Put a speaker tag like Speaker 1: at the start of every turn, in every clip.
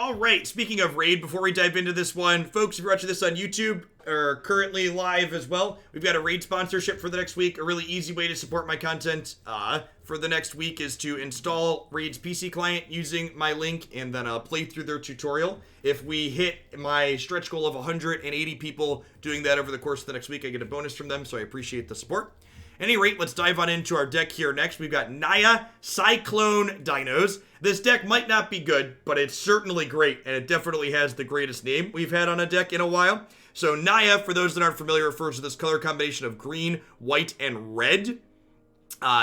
Speaker 1: All right, speaking of raid, before we dive into this one, folks, if you're watching this on YouTube or currently live as well, we've got a raid sponsorship for the next week. A really easy way to support my content for the next week is to install Raid's PC client using my link and then play through their tutorial. If we hit my stretch goal of 180 people doing that over the course of the next week, I get a bonus from them, so I appreciate the support. At any rate, let's dive on into our deck here next. We've got Naya, Cyclone, Dinos. This deck might not be good, but it's certainly great, and it definitely has the greatest name we've had on a deck in a while. So Naya, for those that aren't familiar, refers to this color combination of green, white, and red.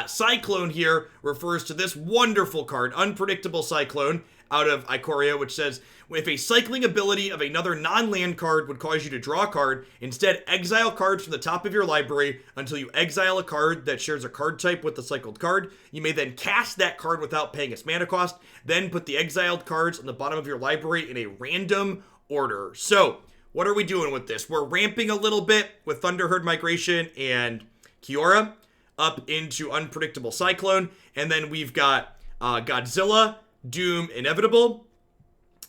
Speaker 1: Cyclone here refers to this wonderful card, Unpredictable Cyclone, out of Ikoria, which says, if a cycling ability of another non-land card would cause you to draw a card, instead exile cards from the top of your library until you exile a card that shares a card type with the cycled card. You may then cast that card without paying its mana cost, then put the exiled cards on the bottom of your library in a random order. So, what are we doing with this? We're ramping a little bit with Thunderherd Migration and Kiora up into Unpredictable Cyclone, and then we've got Godzilla, Doom, Inevitable,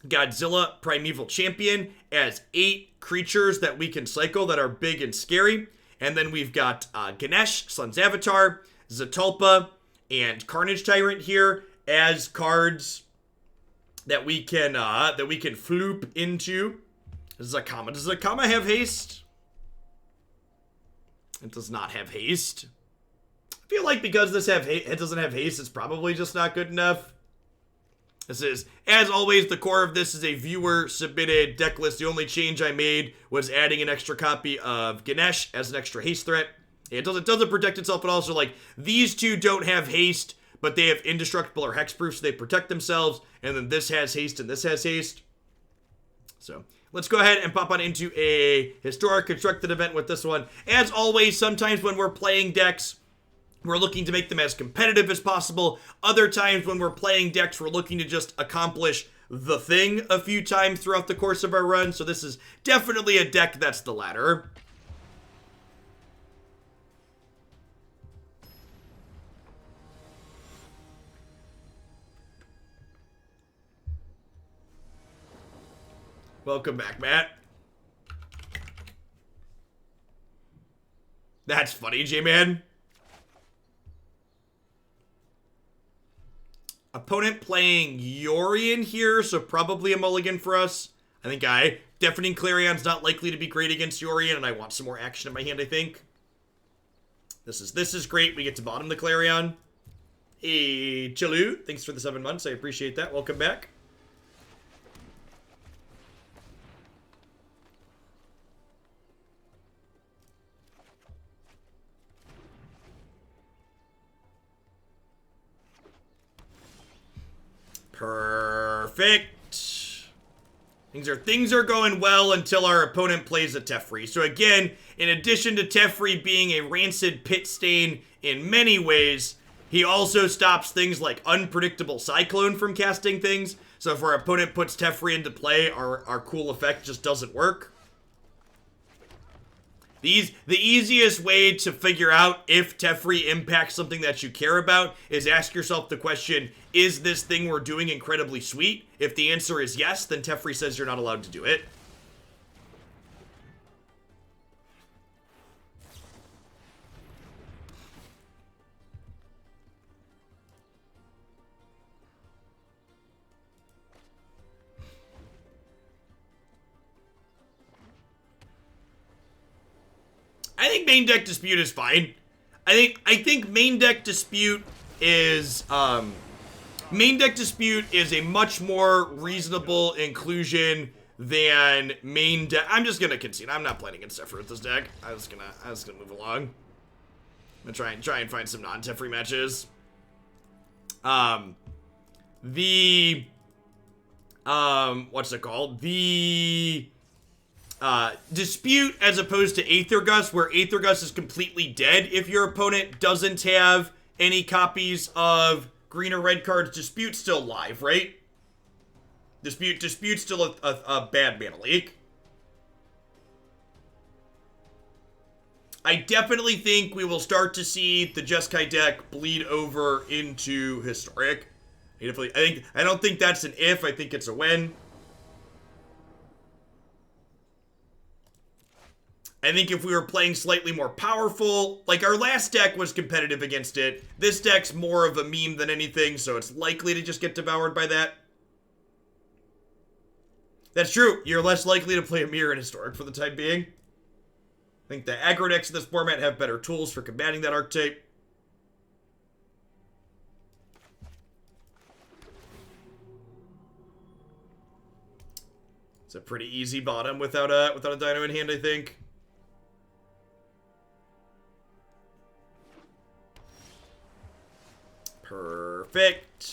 Speaker 1: Godzilla, Primeval Champion as 8 creatures that we can cycle that are big and scary. And then we've got Ganesh, Sun's Avatar, Zetalpa, and Carnage Tyrant here as cards that we can floop into. Zakama. Does Zakama have haste? It does not have haste. I feel like because it doesn't have haste, it's probably just not good enough. This is, as always, the core of this is a viewer-submitted deck list. The only change I made was adding an extra copy of Ganesh as an extra haste threat. It doesn't protect itself, but also, like, these two don't have haste, but they have indestructible or hexproof, so they protect themselves, and then this has haste and this has haste. So, let's go ahead and pop on into a historic constructed event with this one. As always, sometimes when we're playing decks, we're looking to make them as competitive as possible. Other times when we're playing decks, we're looking to just accomplish the thing a few times throughout the course of our run. So this is definitely a deck that's the latter. Welcome back, Matt. That's funny, J-Man. Opponent playing Yorion here, so probably a mulligan for us. I think Deafening Clarion's not likely to be great against Yorion, and I want some more action in my hand, I think. This is great. We get to bottom the Clarion. Hey, Chalu, thanks for the 7 months. I appreciate that. Welcome back. Perfect. Things are going well until our opponent plays a Teferi. So again, in addition to Teferi being a rancid pit stain in many ways, he also stops things like Unpredictable Cyclone from casting things. So if our opponent puts Teferi into play, our cool effect just doesn't work. The easiest way to figure out if Teferi impacts something that you care about is ask yourself the question, is this thing we're doing incredibly sweet? If the answer is yes, then Teferi says you're not allowed to do it. I think main deck dispute is fine. I think main deck dispute is a much more reasonable inclusion than main deck. I'm just gonna concede. I'm not playing against Teferi with this deck. I was gonna move along. I'm gonna try and find some non-Teferi matches. What's it called? The dispute as opposed to Aethergust, where Aethergust is completely dead if your opponent doesn't have any copies of green or red cards. Dispute's still live, right? Dispute's still a bad mana leak. I definitely think we will start to see the Jeskai deck bleed over into Historic. I don't think that's an if, I think it's a when. I think if we were playing slightly more powerful, like our last deck was competitive against it, this deck's more of a meme than anything, so it's likely to just get devoured by that. That's true. You're less likely to play a mirror in Historic for the time being. I think the aggro decks in this format have better tools for combating that archetype. It's a pretty easy bottom without a Dino in hand, I think. Perfect.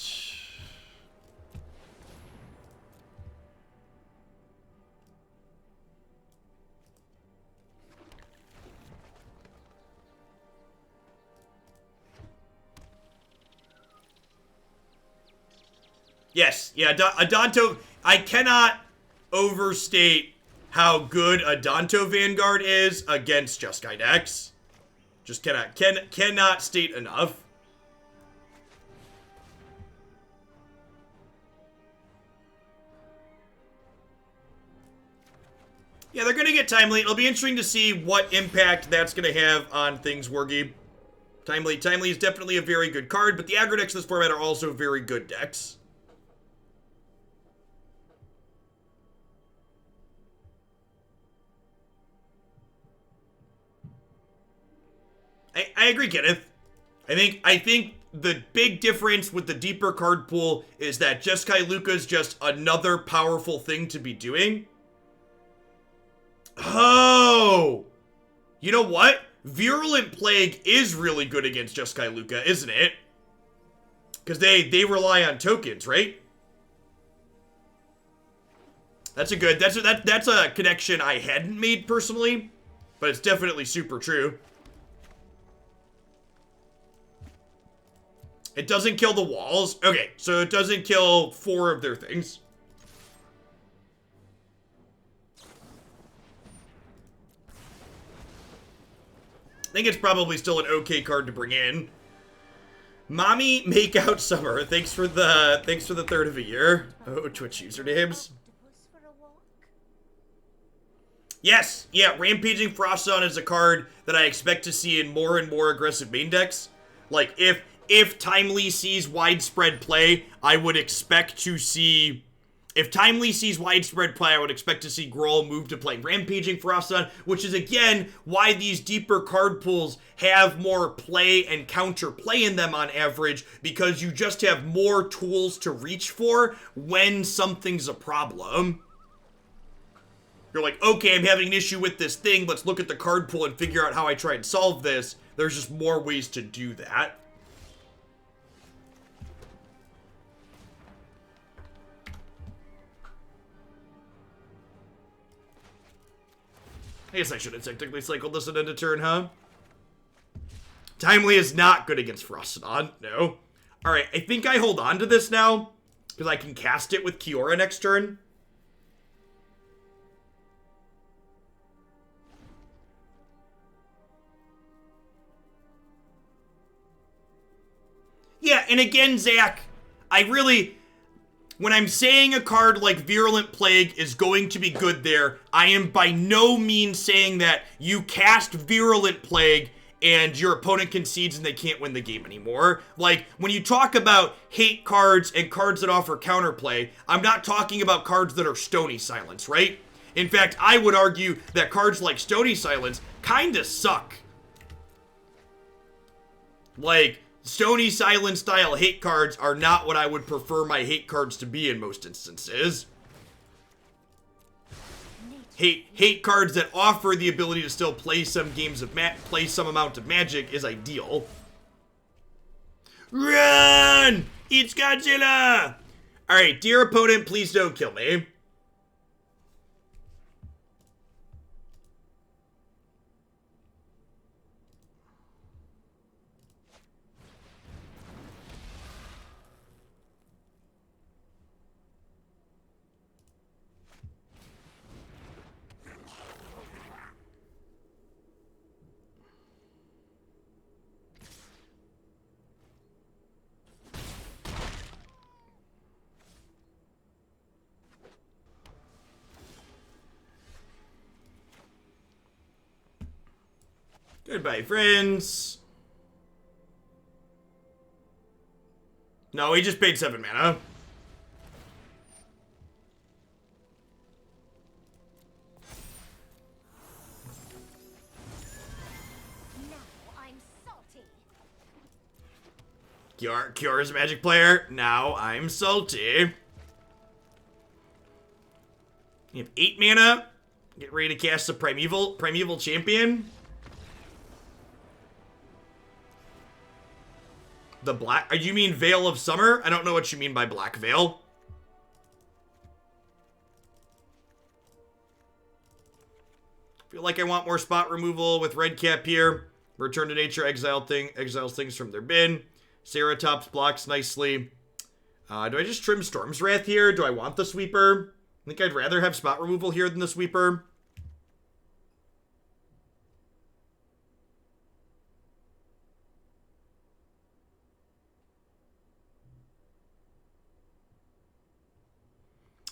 Speaker 1: Yes, yeah, Adonto, I cannot overstate how good Adonto Vanguard is against Jeskai decks. Just cannot state enough. Yeah, they're gonna get Timely. It'll be interesting to see what impact that's gonna have on things, Wargy. Timely is definitely a very good card, but the aggro decks in this format are also very good decks. I agree, Kenneth. I think the big difference with the deeper card pool is that Jeskai Luca's just another powerful thing to be doing. Oh! You know what? Virulent Plague is really good against Jeskai Luca, isn't it? Because they rely on tokens, right? That's a connection I hadn't made personally, but it's definitely super true. It doesn't kill the walls. Okay, so it doesn't kill 4 of their things. I think it's probably still an okay card to bring in. Mommy Makeout Summer. Thanks for the third of a year. Oh, Twitch usernames. Yes, yeah, Rampaging Ferocidon is a card that I expect to see in more and more aggressive main decks. Like, if Timely sees widespread play, I would expect to see... If Timely sees widespread play, I would expect to see Grohl move to play Rampaging Ferocidon, which is, again, why these deeper card pools have more play and counter play in them on average, because you just have more tools to reach for when something's a problem. You're like, okay, I'm having an issue with this thing, let's look at the card pool and figure out how I try and solve this. There's just more ways to do that. I guess I should have technically cycled this into turn, huh? Timely is not good against Ferocidon, no. Alright, I think I hold on to this now, because I can cast it with Kiora next turn. Yeah, and again, Zach, when I'm saying a card like Virulent Plague is going to be good there, I am by no means saying that you cast Virulent Plague and your opponent concedes and they can't win the game anymore. Like, when you talk about hate cards and cards that offer counterplay, I'm not talking about cards that are Stony Silence, right? In fact, I would argue that cards like Stony Silence kinda suck. Like, Stony Silence style hate cards are not what I would prefer my hate cards to be in most instances. Hate cards that offer the ability to still play some games of play some amount of Magic is ideal. Run! It's Godzilla! Alright, dear opponent, please don't kill me. Goodbye, friends. No, he just paid 7 mana. Kiora's a Magic player. Now I'm salty. You have 8 mana. Get ready to cast a Primeval Champion. The black... You mean Veil of Summer? I don't know what you mean by Black Veil. Feel like I want more spot removal with Redcap here. Return to nature, exiles things from their bin. Ceratops blocks nicely. Do I just trim Storm's Wrath here? Do I want the Sweeper? I think I'd rather have spot removal here than the Sweeper.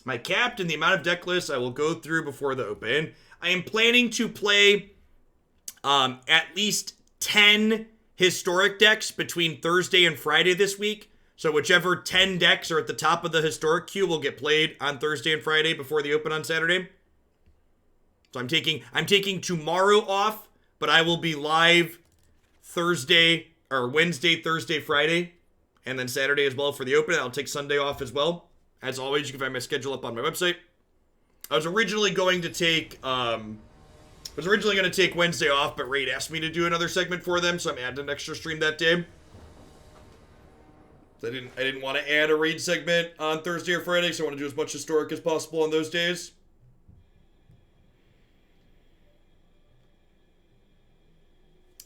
Speaker 1: My capped and the amount of deck lists I will go through before the open. I am planning to play at least 10 historic decks between Thursday and Friday this week. So whichever 10 decks are at the top of the historic queue will get played on Thursday and Friday before the open on Saturday. So I'm taking tomorrow off, but I will be live Thursday or Wednesday, Thursday, Friday, and then Saturday as well for the open. I'll take Sunday off as well. As always, you can find my schedule up on my website. I was originally going to take Wednesday off, but Raid asked me to do another segment for them, so I'm adding an extra stream that day. I didn't want to add a Raid segment on Thursday or Friday, so I want to do as much historic as possible on those days.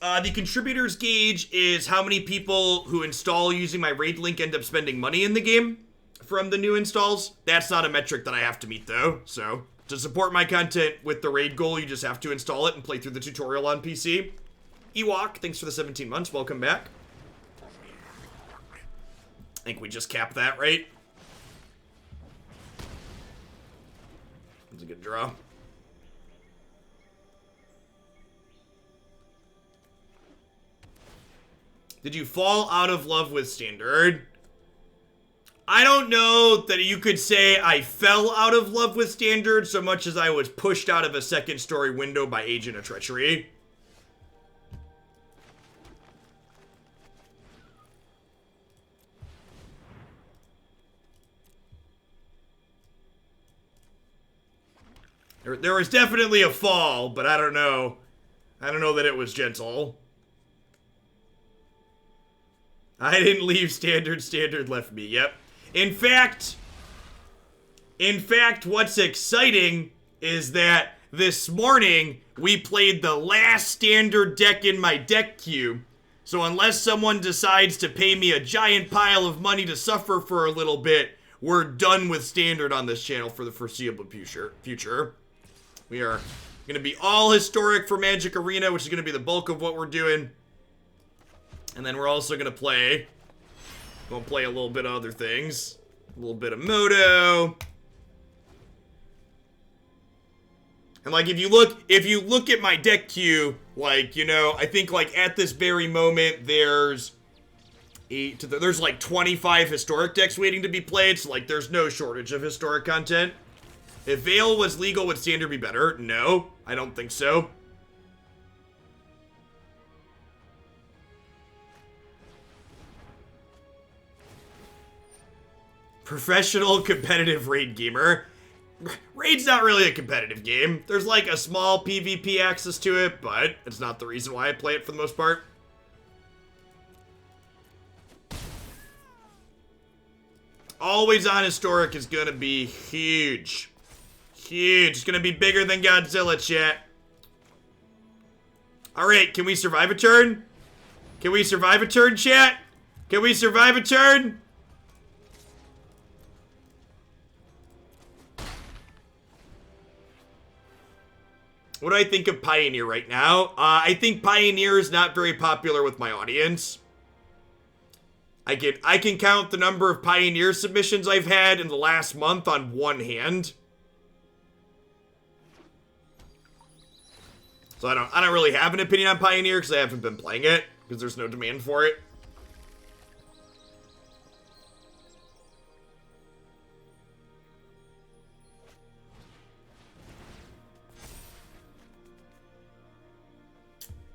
Speaker 1: The contributors gauge is how many people who install using my Raid link end up spending money in the game from the new installs. That's not a metric that I have to meet, though, so to support my content with the Raid goal, you just have to install it and play through the tutorial on PC. Ewok, thanks for the 17 months. Welcome back. I think we just capped that, right? That's a good draw. Did you fall out of love with Standard? I don't know that you could say I fell out of love with Standard so much as I was pushed out of a second story window by Agent of Treachery. There was definitely a fall, but I don't know. I don't know that it was gentle. I didn't leave Standard. Standard left me. Yep. In fact, what's exciting is that this morning we played the last Standard deck in my deck queue. So unless someone decides to pay me a giant pile of money to suffer for a little bit, we're done with Standard on this channel for the foreseeable future. We are going to be all historic for Magic Arena, which is going to be the bulk of what we're doing. And then we're also going to play... We'll play a little bit of other things. A little bit of Moto. And like if you look at my deck queue, like, you know, I think like at this very moment there's like 25 historic decks waiting to be played, so like there's no shortage of historic content. If Veil was legal, would Standard be better? No, I don't think so. Professional competitive Raid gamer. Raid's not really a competitive game. There's like a small PvP access to it, but it's not the reason why I play it for the most part. Always on historic is gonna be huge. Huge. It's gonna be bigger than Godzilla, chat. Alright, can we survive a turn? Can we survive a turn, chat? Can we survive a turn? What do I think of Pioneer right now? I think Pioneer is not very popular with my audience. I can count the number of Pioneer submissions I've had in the last month on one hand. So I don't really have an opinion on Pioneer because I haven't been playing it because there's no demand for it.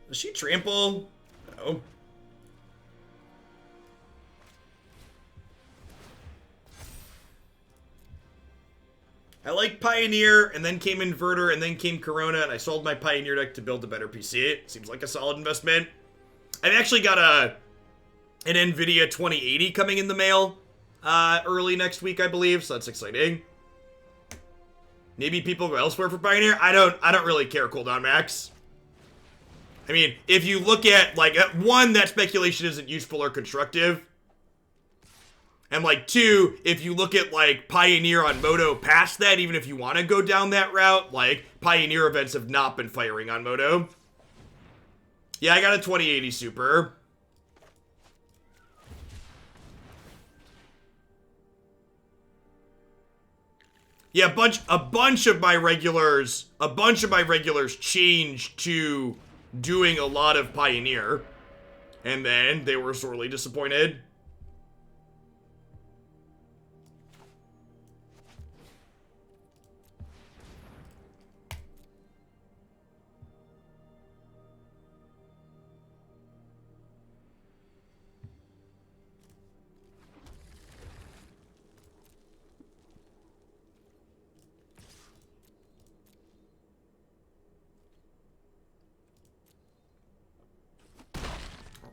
Speaker 1: Does she trample? No. I like Pioneer, and then came Inverter, and then came Corona, and I sold my Pioneer deck to build a better PC. Seems like a solid investment. I've actually got an NVIDIA 2080 coming in the mail early next week, I believe, so that's exciting. Maybe people go elsewhere for Pioneer. I don't really care, cooldown max. I mean, if you look at, like, one, that speculation isn't useful or constructive. And, like, two, if you look at, like, Pioneer on Moto past that, even if you want to go down that route, like, Pioneer events have not been firing on Moto. Yeah, I got a 2080 Super. Yeah, a bunch of my regulars changed to doing a lot of Pioneer, and then they were sorely disappointed.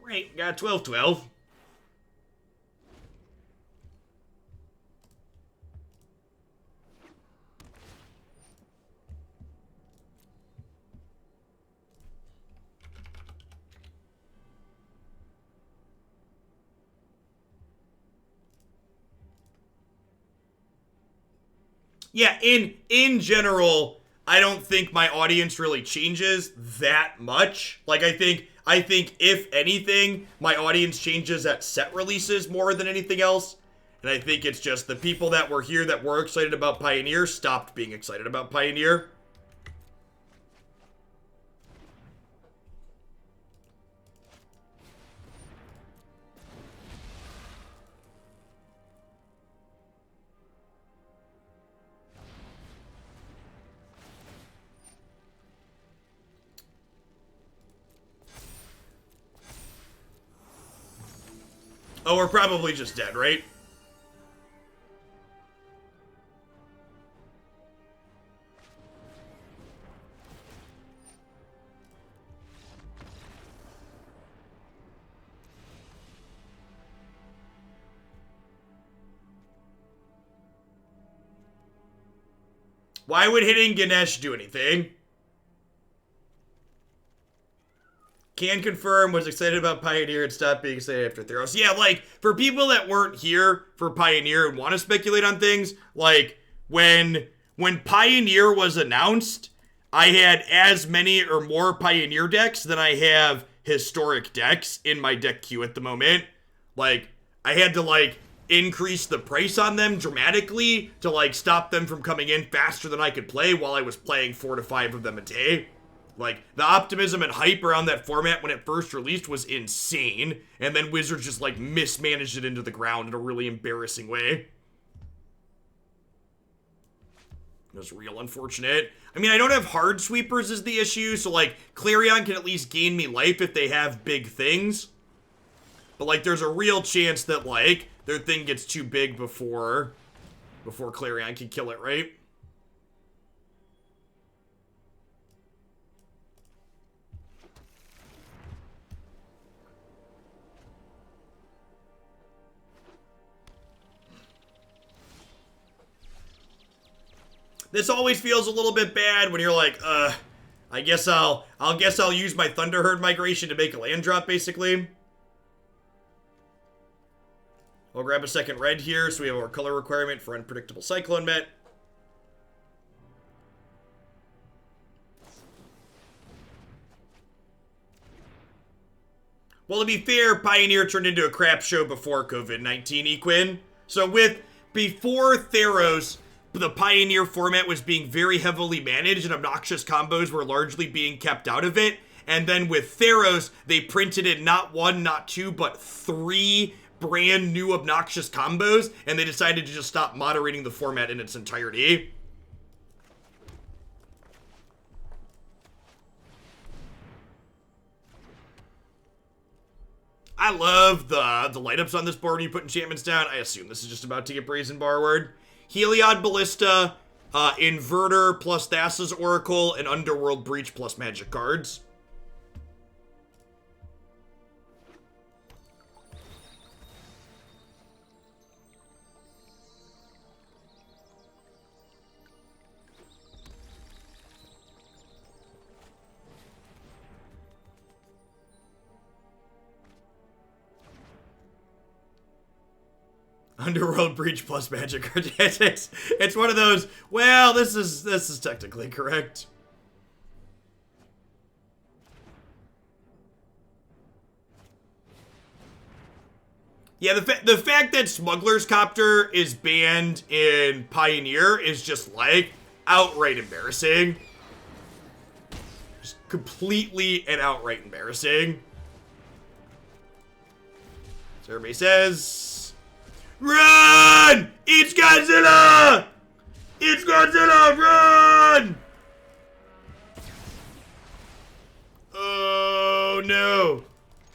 Speaker 1: Alright, got 12-12. Yeah, in general, I don't think my audience really changes that much. Like, I think if anything, my audience changes at set releases more than anything else. And I think it's just the people that were here that were excited about Pioneer stopped being excited about Pioneer. Oh, we're probably just dead, right? Why would hitting Ganesh do anything? Can confirm, was excited about Pioneer and stopped being excited after Theros. Yeah, like, for people that weren't here for Pioneer and want to speculate on things, like, when Pioneer was announced, I had as many or more Pioneer decks than I have historic decks in my deck queue at the moment. Like, I had to, like, increase the price on them dramatically to, like, stop them from coming in faster than I could play while I was playing 4 to 5 of them a day. Like, the optimism and hype around that format when it first released was insane, and then Wizards just, like, mismanaged it into the ground in a really embarrassing way. It was real unfortunate. I mean, I don't have hard sweepers is the issue, so, like, Clarion can at least gain me life if they have big things. But, like, there's a real chance that, like, their thing gets too big before Clarion can kill it, right? This always feels a little bit bad when you're like, I guess I'll use my Thunderherd Migration to make a land drop, basically. I'll grab a second red here, so we have our color requirement for Unpredictable Cyclone met. Well, to be fair, Pioneer turned into a crap show before COVID-19, Equin. So before Theros, the Pioneer format was being very heavily managed and obnoxious combos were largely being kept out of it. And then with Theros, they printed in not 1, not 2, but 3 brand new obnoxious combos, and they decided to just stop moderating the format in its entirety. I love the light ups on this board when you put enchantments down. I assume this is just about to get Brazen Borrowed. Heliod Ballista, Inverter plus Thassa's Oracle, and Underworld Breach plus Magic cards. Underworld Breach plus Magic card. It's one of those, well, this is technically correct. Yeah, the fact that Smuggler's Copter is banned in Pioneer is just like outright embarrassing. Just completely and outright embarrassing. So everybody says, run! It's Godzilla! It's Godzilla! Run! Oh no.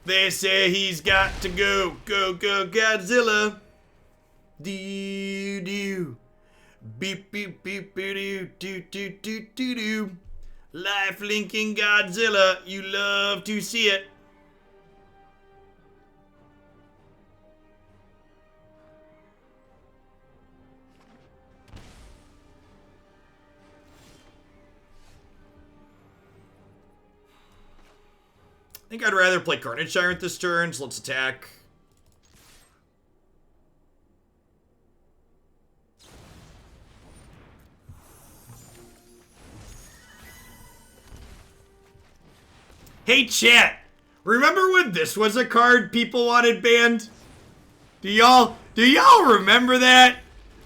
Speaker 1: They say he's got to go. Go, go, Godzilla. Do. Beep, beep, beep, doo, doo, doo, doo, doo, doo. Life linking Godzilla. You love to see it. I think I'd rather play Carnage Tyrant this turn, so let's attack. Hey chat, remember when this was a card people wanted banned? Do y'all remember that?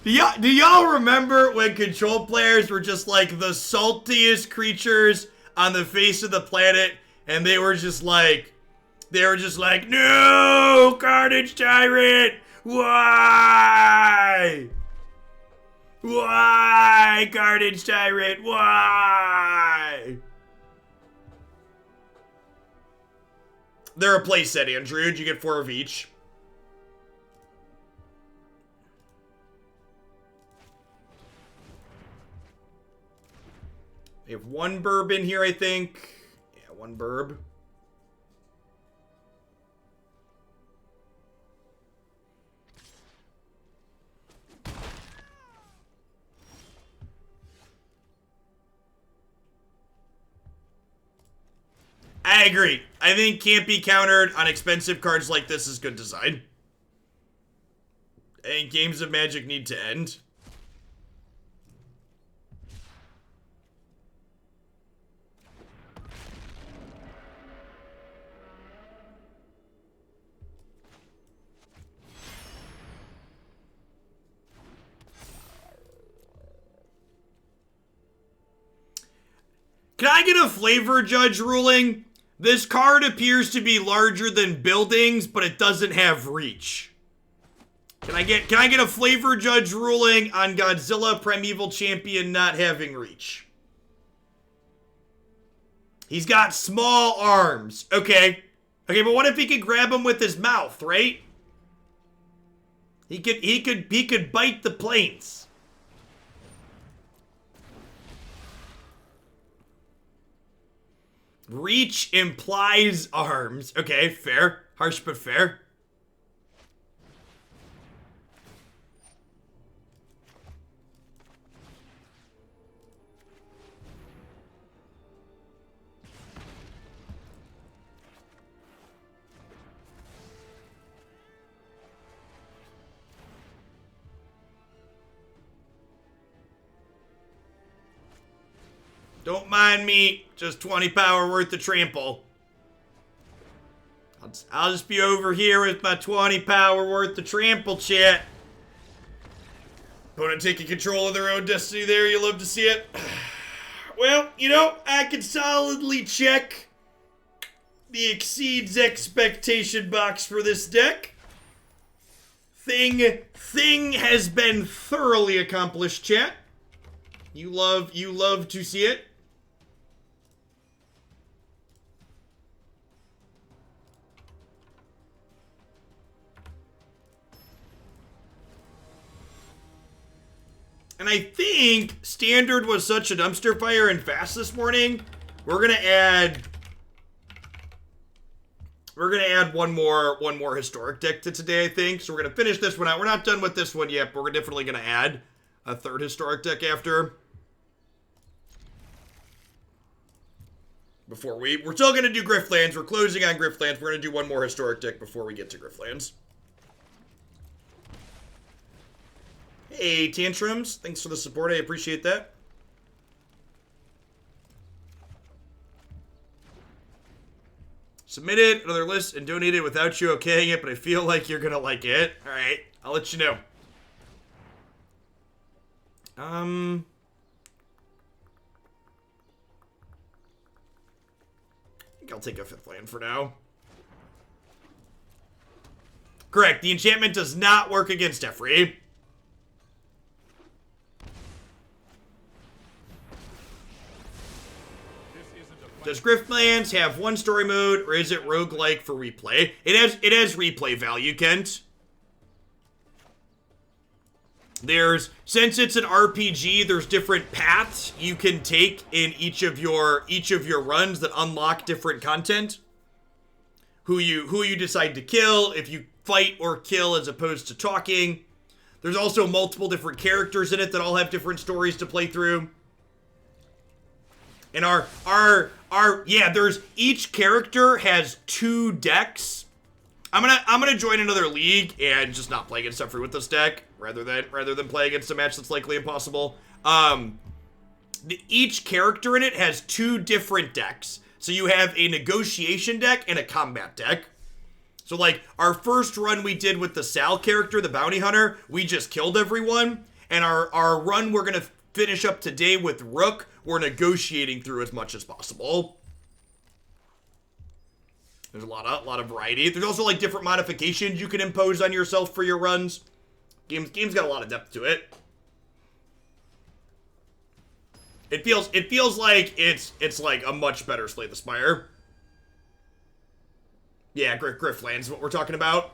Speaker 1: Do y'all remember when control players were just like the saltiest creatures on the face of the planet? And they were just like, no, Carnage Tyrant, why? Why, Carnage Tyrant, why? They're a playset, Andrew. You get 4 of each. They have 1 burb in here, I think. 1 burb. I agree. I think can't be countered on expensive cards like this is good design. I think games of Magic need to end. Can I get a flavor judge ruling? This card appears to be larger than buildings, but it doesn't have reach. Can I get a flavor judge ruling on Godzilla Primeval Champion not having reach? He's got small arms. Okay. Okay, but what if he could grab him with his mouth, right? He could bite the planes. Reach implies arms. Okay, fair. Harsh but fair. Don't mind me, just 20 power worth of trample. I'll just be over here with my 20 power worth of trample, chat. Opponent taking control of their own destiny there. You love to see it. Well, you know, I can solidly check the exceeds expectation box for this deck. Thing has been thoroughly accomplished, chat. You love to see it. And I think Standard was such a dumpster fire and fast this morning. We're gonna add one more historic deck to today, I think. So we're gonna finish this one out. We're not done with this one yet, but we're definitely gonna add a third historic deck after. We're still gonna do Griftlands. We're closing on Griftlands. We're gonna do one more historic deck before we get to Griftlands. Hey, Tantrums. Thanks for the support. I appreciate that. Submitted another list and donated without you okaying it, but I feel like you're gonna like it. Alright, I'll let you know. I think I'll take a 5th land for now. Correct, the enchantment does not work against Efri. Does Griftlands have one story mode, or is it roguelike for replay? It has replay value, Kent. Since it's an RPG, there's different paths you can take in each of your runs that unlock different content. Who you decide to kill, if you fight or kill as opposed to talking. There's also multiple different characters in it that all have different stories to play through. And there's each character has 2 decks. I'm gonna join another league and just not play against Efri with this deck rather than play against a match that's likely impossible. Each character in it has 2 different decks. So you have a negotiation deck and a combat deck. So like our first run we did with the Sal character, the bounty hunter, we just killed everyone. And our run we're gonna finish up today with Rook, we're negotiating through as much as possible. There's a lot of variety. There's also like different modifications you can impose on yourself for your runs. Game's got a lot of depth to it. It feels like it's like a much better Slay the Spire. Yeah, Griftlands is what we're talking about.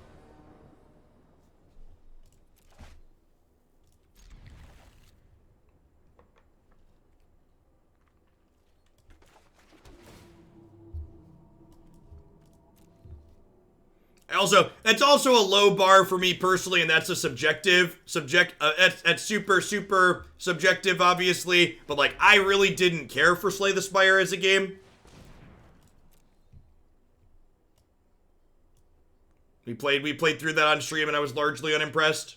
Speaker 1: That's also a low bar for me personally, and that's a that's super subjective, obviously. But like, I really didn't care for Slay the Spire as a game. We played through that on stream, and I was largely unimpressed.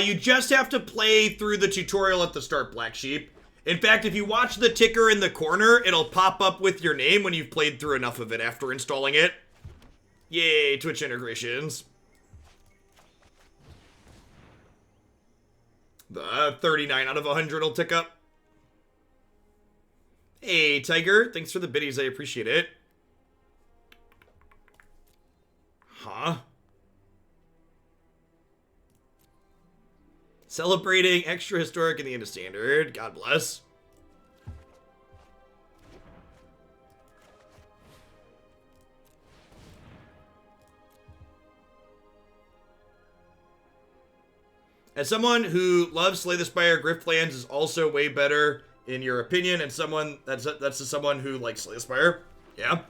Speaker 1: You just have to play through the tutorial at the start, Black Sheep. In fact, if you watch the ticker in the corner, it'll pop up with your name when you've played through enough of it after installing it. Yay, Twitch integrations. The 39 out of 100 will tick up. Hey, Tiger. Thanks for the biddies. I appreciate it. Huh? Celebrating extra historic in the end of standard. God bless. As someone who loves Slay the Spire, Griftlands is also way better in your opinion, and someone that's someone who likes Slay the Spire. Yeah.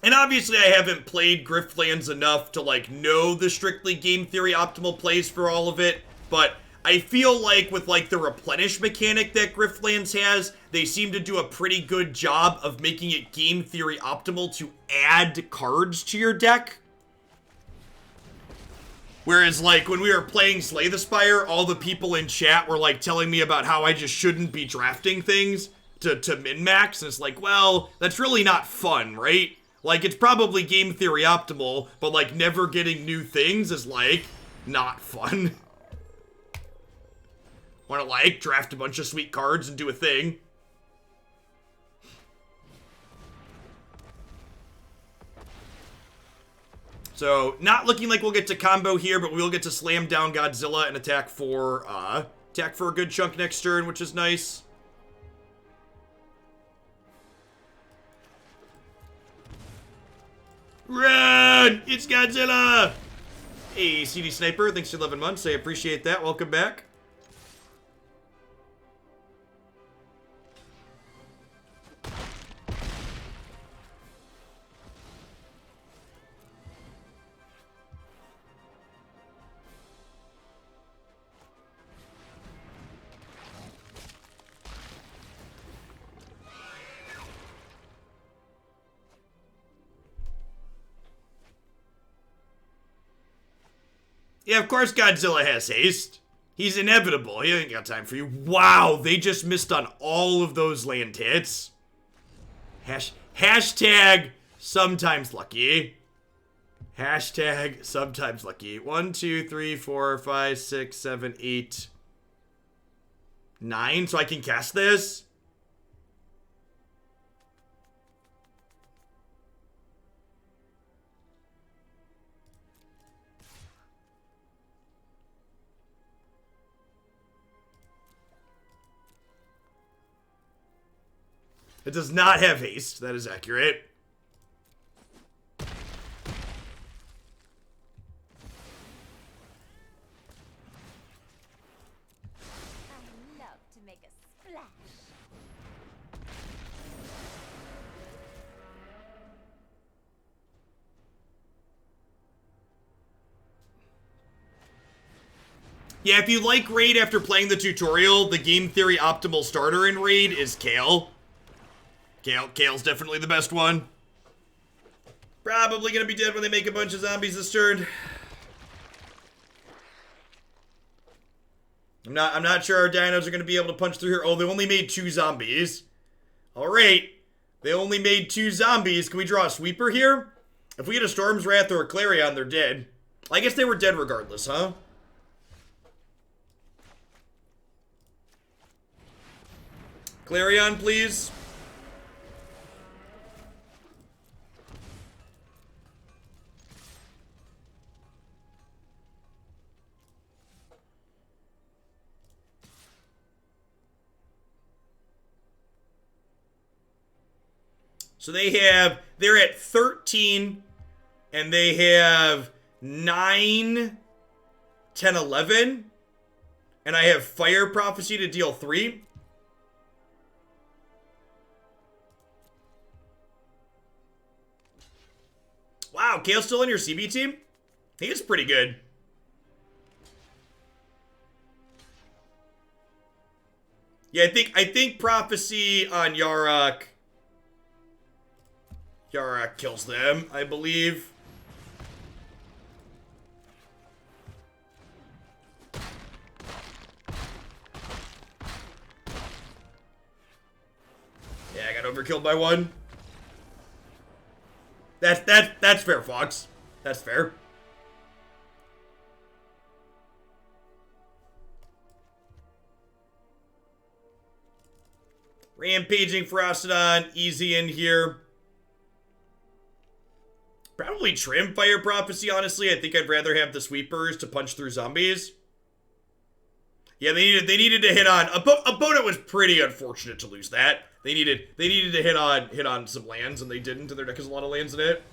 Speaker 1: And obviously I haven't played Griftlands enough to like know the strictly game theory optimal plays for all of it, but I feel like with like the replenish mechanic that Griftlands has, they seem to do a pretty good job of making it game theory optimal to add cards to your deck. Whereas like when we were playing Slay the Spire, all the people in chat were like telling me about how I just shouldn't be drafting things to min-max, and it's like, well, that's really not fun, right? Like, it's probably game theory optimal, but, like, never getting new things is, like, not fun. Wanna, like, draft a bunch of sweet cards and do a thing. So, not looking like we'll get to combo here, but we'll get to slam down Godzilla and attack for a good chunk next turn, which is nice. Run! It's Godzilla! Hey, CD Sniper, thanks for 11 months. I appreciate that. Welcome back. Yeah, of course Godzilla has haste. He's inevitable. He ain't got time for you. Wow, they just missed on all of those land hits. Hashtag sometimes lucky. Hashtag sometimes lucky. 1, 2, 3, 4, 5, 6, 7, 8, 9. So I can cast this. It does not have haste. That is accurate.
Speaker 2: I love to make a splash.
Speaker 1: Yeah, if you like Raid after playing the tutorial, the game theory optimal starter in Raid is Kale. Kale's definitely the best one. Probably gonna be dead when they make a bunch of zombies this turn. I'm not sure our dinos are gonna be able to punch through here. Oh, they only made 2 zombies. Alright. They only made 2 zombies. Can we draw a sweeper here? If we get a Storm's Wrath or a Clarion, they're dead. I guess they were dead regardless, huh? Clarion, please. So they're at 13, and they have 9, 10, 11, and I have Fire Prophecy to deal 3. Wow, Kale's still on your CB team? He is pretty good. Yeah, I think Prophecy on Yarok kills them, I believe. Yeah, I got overkilled by 1. That's fair, Fox. That's fair. Rampaging Ferocidon, easy in here. Probably trim Fire Prophecy, honestly. I think I'd rather have the sweepers to punch through zombies. Yeah, they needed to hit on opponent was pretty unfortunate to lose that. They needed to hit on some lands, and they didn't, and their deck has a lot of lands in it.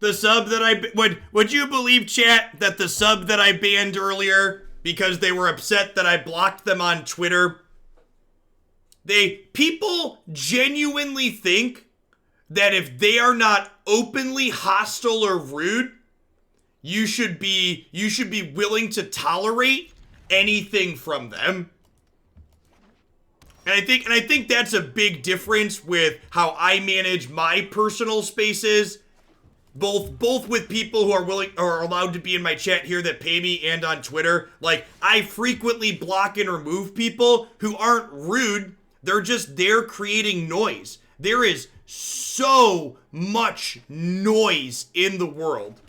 Speaker 1: The sub that would you believe, chat, that the sub that I banned earlier because they were upset that I blocked them on Twitter, people genuinely think that if they are not openly hostile or rude, you should be willing to tolerate anything from them. And I think that's a big difference with how I manage my personal spaces, both with people who are willing or are allowed to be in my chat here that pay me and on Twitter. Like, I frequently block and remove people who aren't rude. They're just there creating noise. There is so much noise in the world.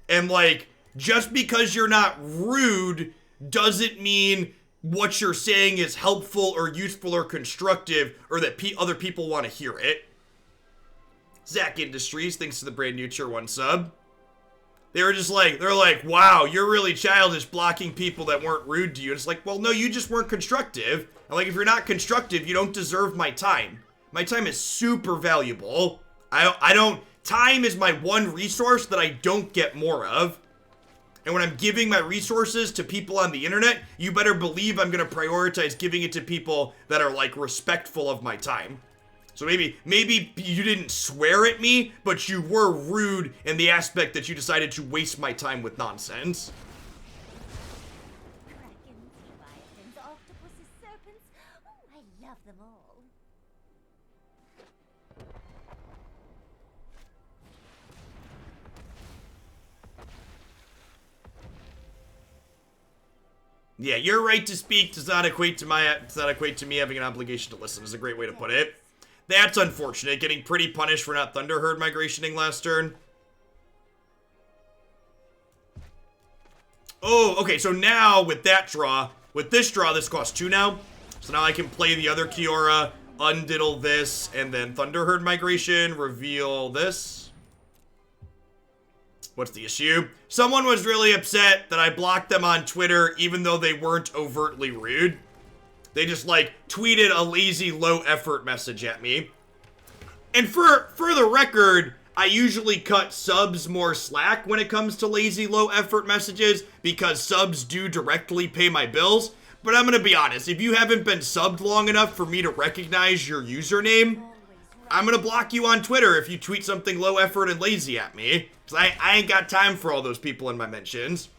Speaker 1: And like, just because you're not rude doesn't mean what you're saying is helpful or useful or constructive or that other people want to hear it. Zach Industries, thanks to the brand new tier 1 sub. They're like, wow, you're really childish blocking people that weren't rude to you. And it's like, well, no, you just weren't constructive. And like, if you're not constructive, you don't deserve my time. My time is super valuable. Time is my one resource that I don't get more of. And when I'm giving my resources to people on the internet, you better believe I'm going to prioritize giving it to people that are like respectful of my time. So maybe you didn't swear at me, but you were rude in the aspect that you decided to waste my time with nonsense.
Speaker 2: Krakens, leviathans, octopuses, serpents. Oh, I love them all.
Speaker 1: Yeah, your right to speak does not equate to me having an obligation to listen, is a great way to put it. That's unfortunate, getting pretty punished for not Thunderherd migrationing last turn. Oh, okay, so now with this draw, this costs 2 now. So now I can play the other Kiora, undiddle this, and then Thunderherd migration, reveal this. What's the issue? Someone was really upset that I blocked them on Twitter even though they weren't overtly rude. They just like tweeted a lazy low effort message at me. And for the record, I usually cut subs more slack when it comes to lazy low effort messages because subs do directly pay my bills. But I'm gonna be honest, if you haven't been subbed long enough for me to recognize your username, I'm gonna block you on Twitter if you tweet something low effort and lazy at me. Cause I ain't got time for all those people in my mentions.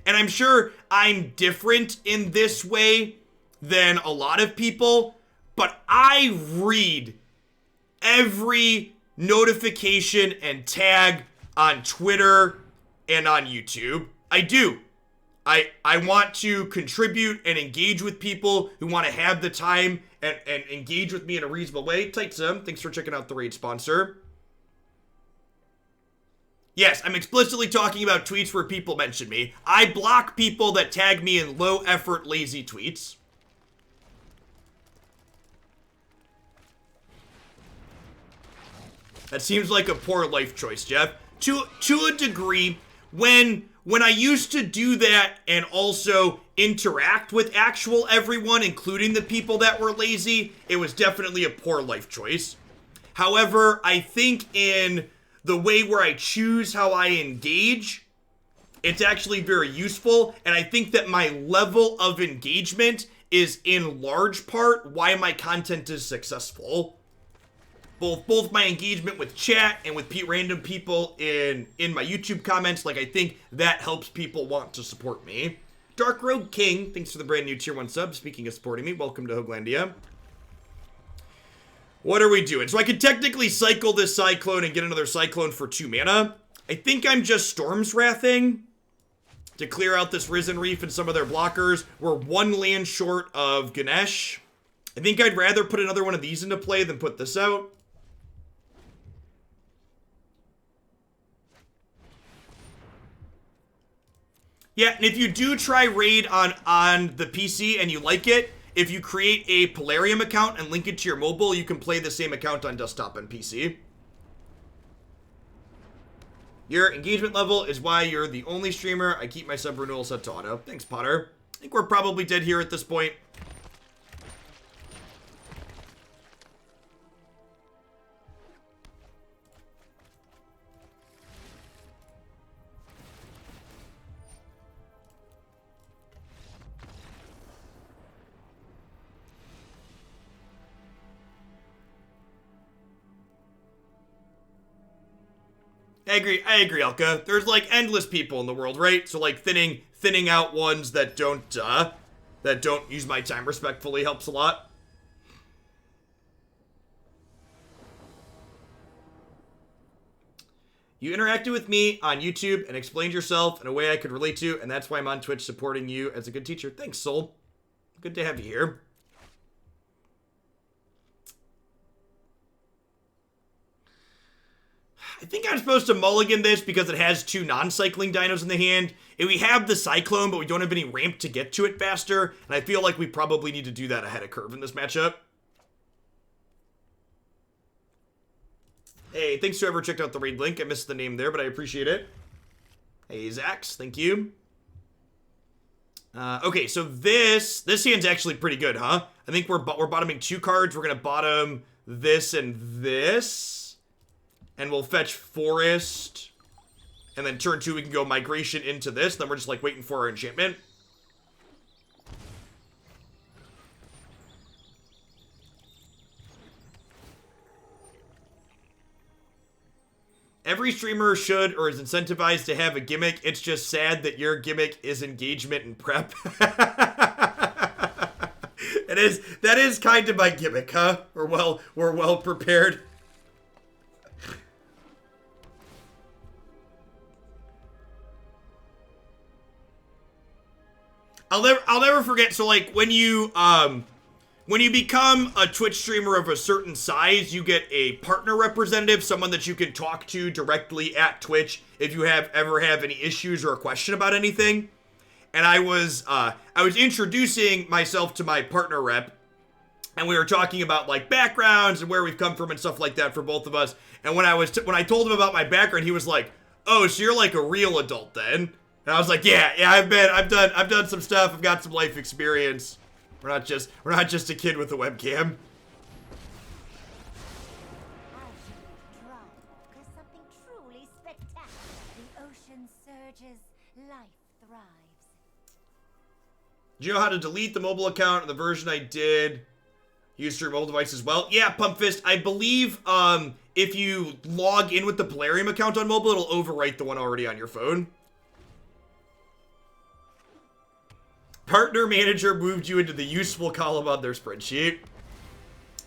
Speaker 1: And I'm sure I'm different in this way than a lot of people, but I read every notification and tag on Twitter and on YouTube. I do. I want to contribute and engage with people who want to have the time and engage with me in a reasonable way. Tightsum, thanks for checking out the raid sponsor. Yes, I'm explicitly talking about tweets where people mention me. I block people that tag me in low effort, lazy tweets. That seems like a poor life choice, Jeff. To a degree, when I used to do that and also interact with actual everyone, including the people that were lazy, it was definitely a poor life choice. However, I think in the way where I choose how I engage, it's actually very useful, and I think that my level of engagement is in large part why my content is successful. Both my engagement with chat and with random people in my YouTube comments, like I think that helps people want to support me. Dark Rogue King, thanks for the brand new tier 1 sub. Speaking of supporting me, welcome to Hoaglandia. What are we doing? So I could technically cycle this Cyclone and get another Cyclone for 2 mana. I think I'm just Storm's Wrathing to clear out this Risen Reef and some of their blockers. We're 1 land short of Ganesh. I think I'd rather put another one of these into play than put this out. Yeah, and if you do try Raid on the PC and you like it, if you create a Polarium account and link it to your mobile, you can play the same account on desktop and PC. Your engagement level is why you're the only streamer. I keep my sub renewal set to auto. Thanks, Potter. I think we're probably dead here at this point. I agree, Elka. There's like endless people in the world, right? So like thinning out ones that don't use my time respectfully helps a lot. You interacted with me on YouTube and explained yourself in a way I could relate to, and that's why I'm on Twitch supporting you as a good teacher. Thanks, Soul. Good to have you here. I think I'm supposed to mulligan this because it has 2 non-cycling dinos in the hand. And we have the Cyclone, but we don't have any ramp to get to it faster. And I feel like we probably need to do that ahead of curve in this matchup. Hey, thanks to whoever checked out the raid link. I missed the name there, but I appreciate it. Hey, Zax, thank you. Okay, so this hand's actually pretty good, huh? I think we're bottoming 2 cards. We're gonna bottom this and this, and we'll fetch Forest, and then turn 2 we can go Migration into this. Then we're just like waiting for our enchantment. Every streamer should or is incentivized to have a gimmick. It's just sad that your gimmick is engagement and prep. That is kind of my gimmick, huh? We're well prepared. I'll never forget. So like when you become a Twitch streamer of a certain size, you get a partner representative, someone that you can talk to directly at Twitch if you ever have any issues or a question about anything. And I was introducing myself to my partner rep, and we were talking about like backgrounds and where we've come from and stuff like that for both of us. And when I told him about my background, he was like, "Oh, so you're like a real adult then?" And I was like, "Yeah, I've done some stuff. I've got some life experience. We're not just a kid with a webcam."
Speaker 2: Because something truly spectacular. The ocean surges, life thrives.
Speaker 1: Do you know how to delete the mobile account? The version I did use your mobile device as well. Yeah, Pump Fist. I believe if you log in with the Polarium account on mobile, it'll overwrite the one already on your phone. Partner manager moved you into the useful column on their spreadsheet.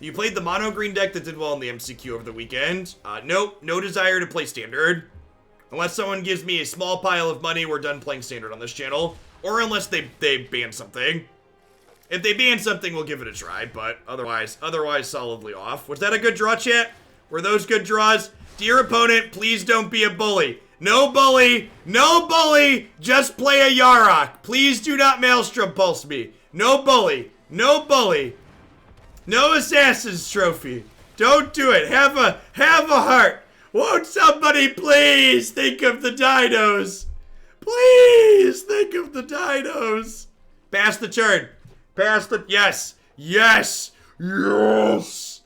Speaker 1: You played the mono green deck that did well in the MCQ over the weekend. Nope, no desire to play standard. Unless someone gives me a small pile of money, we're done playing standard on this channel. Or unless they ban something. If they ban something, we'll give it a try, but otherwise solidly off. Was that a good draw, chat? Were those good draws? Dear opponent, please don't be a bully. No bully! No bully! Just play a Yarok. Please do not Maelstrom Pulse me. No bully. No bully. No Assassin's Trophy. Don't do it. Have a heart. Won't somebody please think of the dinos? Please think of the dinos. Pass the turn. Pass the... Yes. Yes. Yes.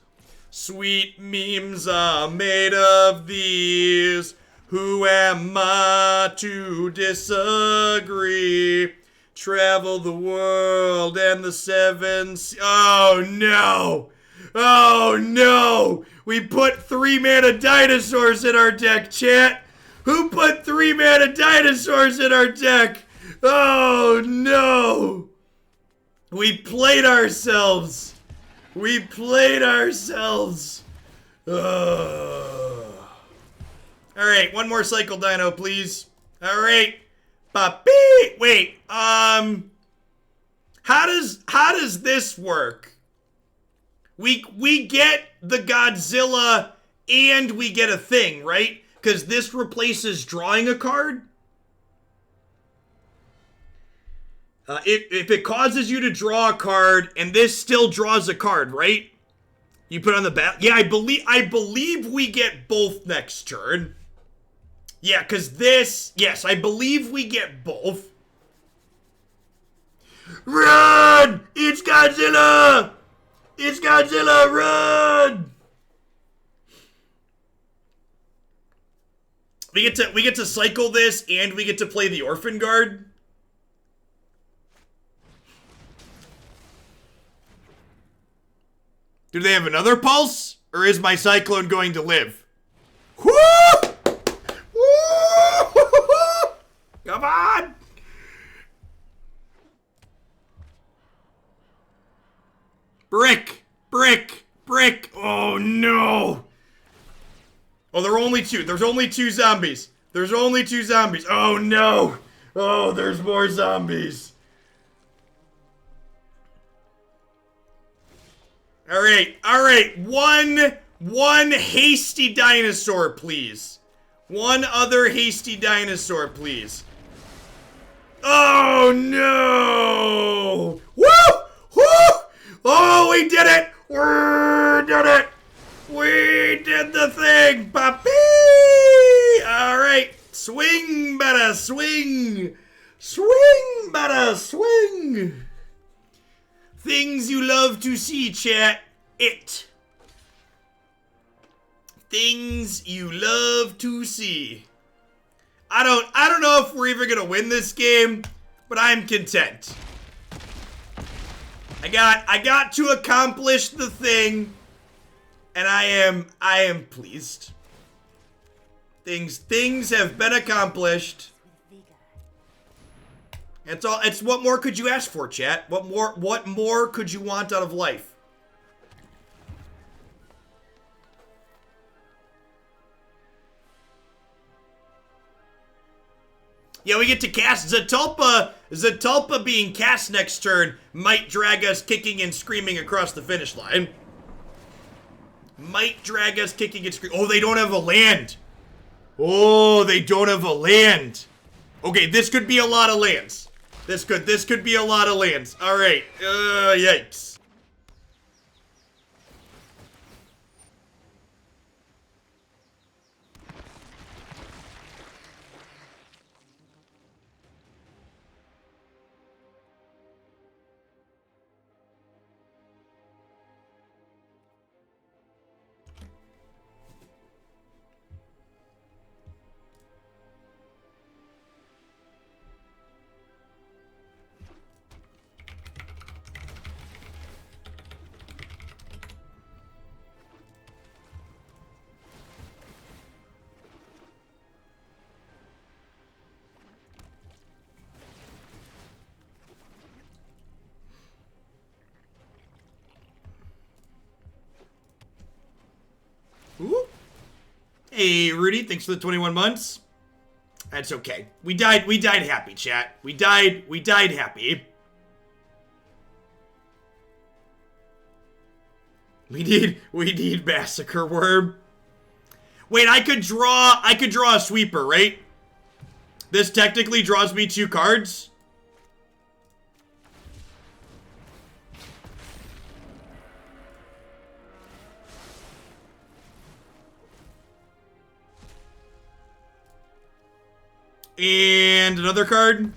Speaker 1: Sweet memes are made of these. Who am I to disagree? Travel the world and the 7 seas. Oh no! Oh no! We put 3-mana dinosaurs in our deck, chat! Who put 3-mana dinosaurs in our deck? Oh no! We played ourselves! We played ourselves! Ugh. Alright, one more cycle dino, please. Alright. Papi! Wait, how does this work? We get the Godzilla and we get a thing, right? Because this replaces drawing a card? If it causes you to draw a card and this still draws a card, right? You put it on the back. Yeah, I believe we get both next turn. Yeah, because this... Yes, I believe we get both. Run! It's Godzilla! It's Godzilla! Run! We get to cycle this, and we get to play the Orphanguard. Do they have another pulse? Or is my Cyclone going to live? Woo! Brick! Brick! Brick! Oh no! Oh, there are only two. There's only two zombies. There's only two zombies. Oh no! Oh, there's more zombies. Alright. One hasty dinosaur, please. One other hasty dinosaur, please. Oh no! Woo! Woo! Oh, we did it! We did it! We did the thing, puppy! Alright. Swing, better swing! Swing, better swing! Things you love to see, chat. It. Things you love to see. I don't know if we're even gonna win this game, but I'm content. I got to accomplish the thing, and I am pleased. Things have been accomplished. It's what more could you ask for, chat? What more could you want out of life? Yeah, we get to cast Zetalpa. Zetalpa being cast next turn might drag us kicking and screaming across the finish line. Might drag us kicking and screaming. Oh, they don't have a land. Oh, they don't have a land. Okay, this could be a lot of lands. This could be a lot of lands. All right. Yikes. Ooh. Hey, Rudy, thanks for the 21 months. That's okay. We died happy, chat. We died happy. We need Massacre Worm. Wait, I could draw a sweeper, right? This technically draws me 2 cards. And another card.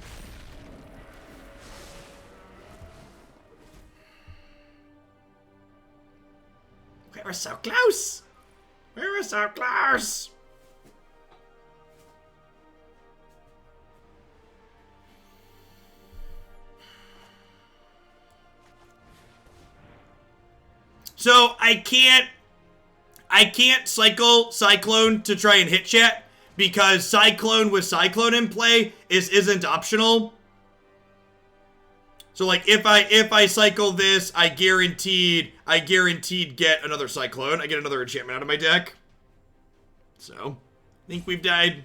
Speaker 1: We were so close. We were so close. So I can't cycle Cyclone to try and hit chat because Cyclone with Cyclone in play isn't optional. So like if I cycle this, I guaranteed get another Cyclone. I get another enchantment out of my deck. So I think we've died.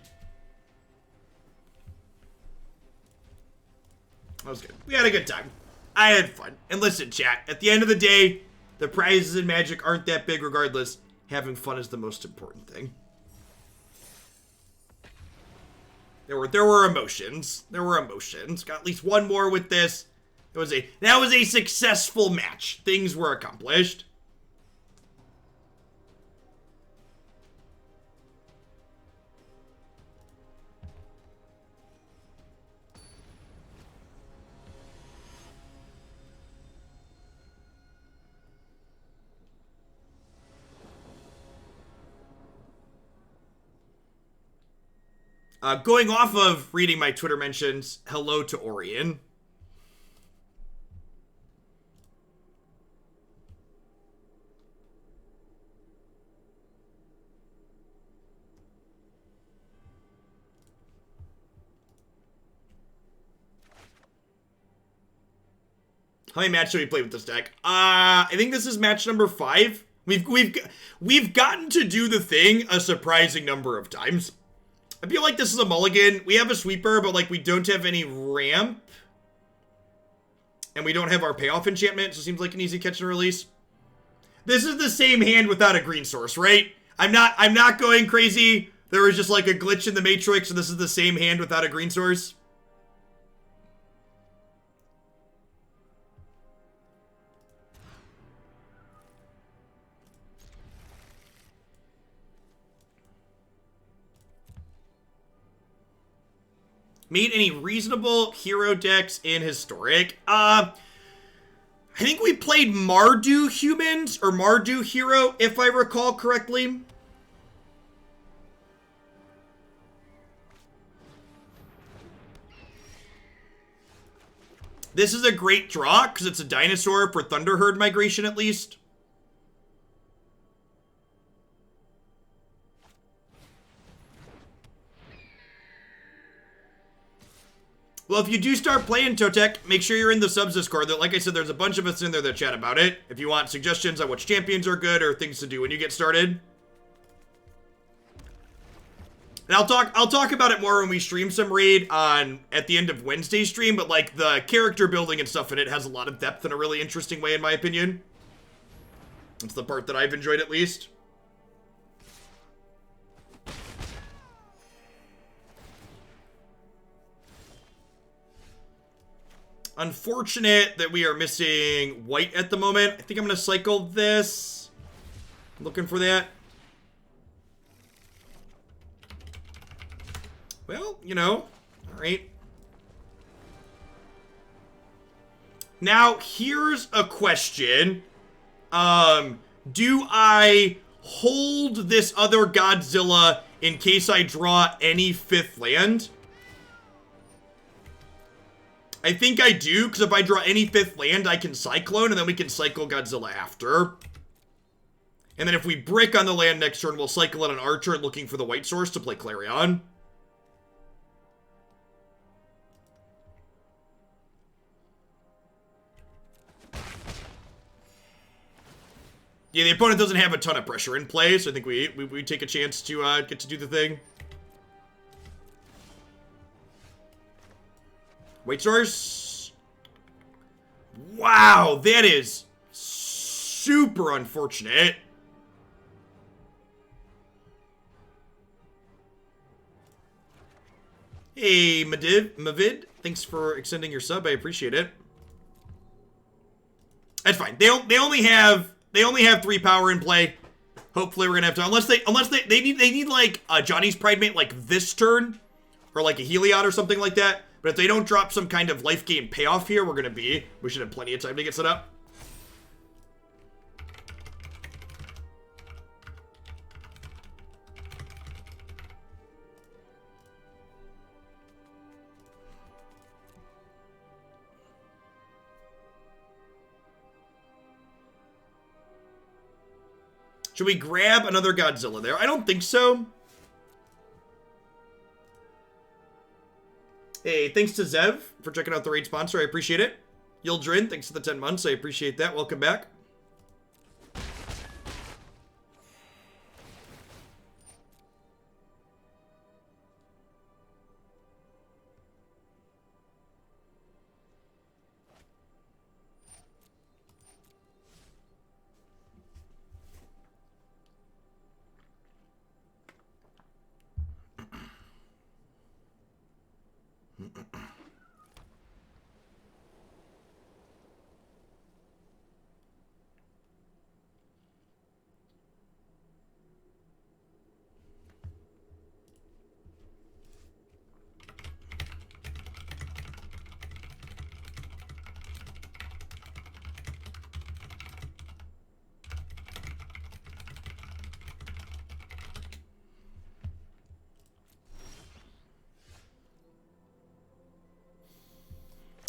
Speaker 1: That was good. We had a good time. I had fun. And listen, chat, at the end of the day, the prizes in Magic aren't that big regardless. Having fun is the most important thing. There were emotions. There were emotions. Got at least one more with this. That was a successful match. Things were accomplished. Going off of reading my Twitter mentions, hello to Orion. How many matches have we played with this deck? I think this is match number 5. We've gotten to do the thing a surprising number of times. I feel like this is a mulligan. We have a sweeper, but like we don't have any ramp. And we don't have our payoff enchantment, so it seems like an easy catch and release. This is the same hand without a green source, right? I'm not going crazy. There was just like a glitch in the matrix, and this is the same hand without a green source. Made any reasonable hero decks in Historic? I think we played Mardu Humans or Mardu Hero, if I recall correctly. This is a great draw because it's a dinosaur for Thunderherd Migration at least. Well, if you do start playing Totek, make sure you're in the subs Discord. Like I said, there's a bunch of us in there that chat about it. If you want suggestions on which champions are good or things to do when you get started. And I'll talk about it more when we stream some raid at the end of Wednesday's stream, but like the character building and stuff in it has a lot of depth in a really interesting way in my opinion. That's the part that I've enjoyed at least. Unfortunate that we are missing white at the moment. I think I'm going to cycle this. I'm looking for that. Well, you know, all right. Now, here's a question. Do I hold this other Godzilla in case I draw any 5th land? I think I do, because if I draw any 5th land, I can Cyclone, and then we can cycle Godzilla after. And then if we brick on the land next turn, we'll cycle it on our turn looking for the white source to play Clarion. Yeah, the opponent doesn't have a ton of pressure in play, so I think we take a chance to get to do the thing. White source. Wow, that is super unfortunate. Hey, Mavid, thanks for extending your sub. I appreciate it. That's fine. They only have 3 power in play. Hopefully we're gonna have to, unless they need like a Johnny's Pride Mate like this turn, or like a Heliod or something like that. But if they don't drop some kind of life gain payoff here, we should have plenty of time to get set up. Should we grab another Godzilla there? I don't think so. Hey, thanks to Zev for checking out the raid sponsor. I appreciate it. Yildrin, thanks for the 10 months. I appreciate that. Welcome back.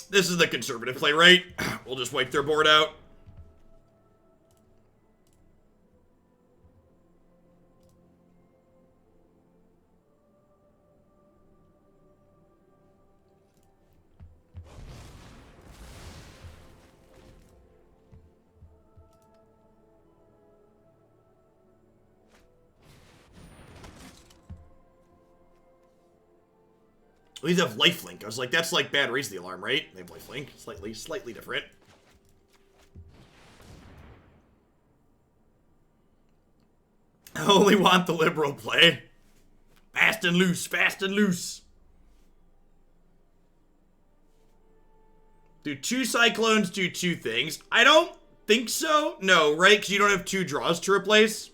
Speaker 1: This is the conservative play, right? We'll just wipe their board out. Oh, these have lifelink. I was like, that's like bad. Raise the alarm, right? They have lifelink. Slightly different. I only want the liberal play. Fast and loose, fast and loose. Do 2 Cyclones do 2 things? I don't think so. No, right? Because you don't have 2 draws to replace.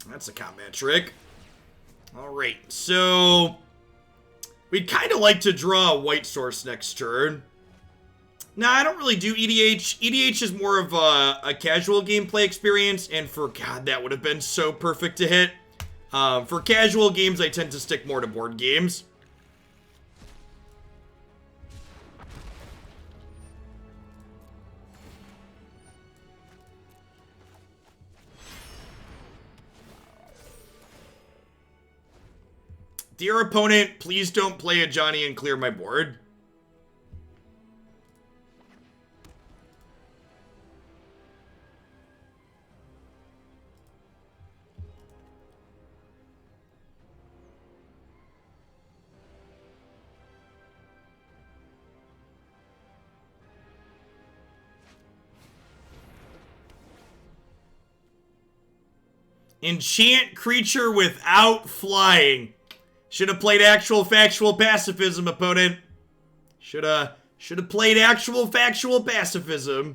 Speaker 1: That's a combat trick. Alright, so we'd kind of like to draw a white source next turn. Nah, I don't really do EDH. EDH is more of a casual gameplay experience, and for, God, that would have been so perfect to hit. For casual games, I tend to stick more to board games. Dear opponent, please don't play a Johnny and clear my board. Enchant creature without flying. Should have played actual factual pacifism, opponent. Should have played actual factual pacifism.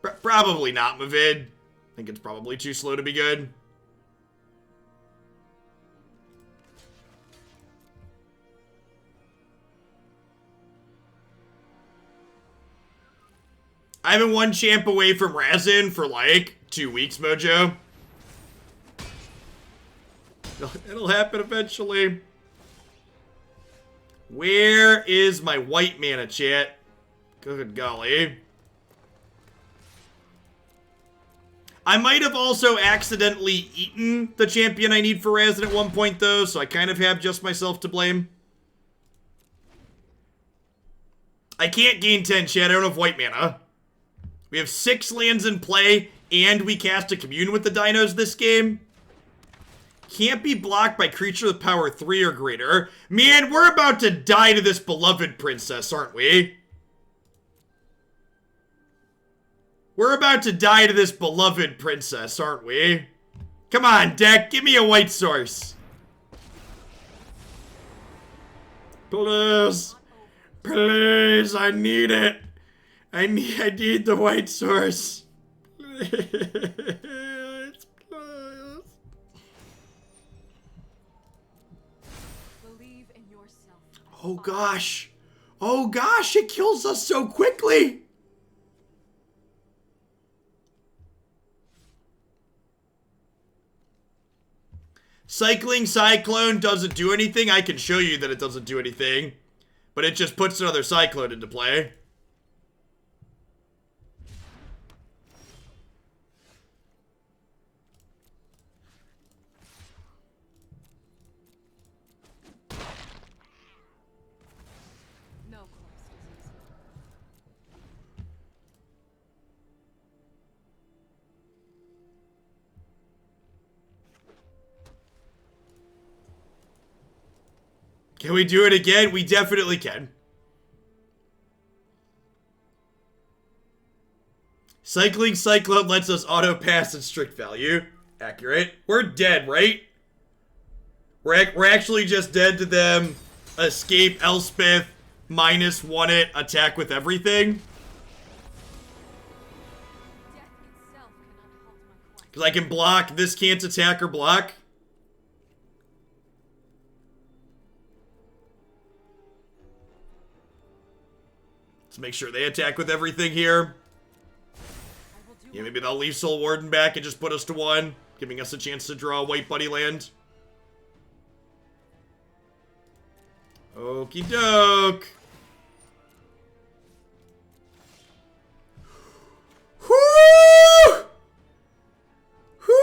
Speaker 1: Probably not, Mavid. I think it's probably too slow to be good. I've been 1 champ away from Razin for like 2 weeks, Mojo. It'll happen eventually. Where is my white mana, chat? Good golly. I might have also accidentally eaten the champion I need for Razin at one point, though, so I kind of have just myself to blame. I can't gain 10, chat. I don't have white mana. We have 6 lands in play, and we cast a Commune with the Dinos this game. Can't be blocked by creature with power 3 or greater. Man, we're about to die to this beloved princess, aren't we? We're about to die to this beloved princess, aren't we? Come on, deck, give me a white source. Please. Please, I need it. I need the white source. Please, please.
Speaker 3: Believe in yourself.
Speaker 1: Oh gosh. Oh gosh, it kills us so quickly. Cycling Cyclone doesn't do anything. I can show you that it doesn't do anything. But it just puts another Cyclone into play. Can we do it again? We definitely can. Cycling Cyclone lets us auto-pass at strict value. Accurate. We're dead, right? We're actually just dead to them. Escape Elspeth, -1 it, attack with everything. Because I can block, this can't attack or block. make sure they attack with everything here. Yeah, maybe they'll leave Soul Warden back and just put us to 1, giving us a chance to draw a white buddy land. Okie doke. Whoo! Whoo!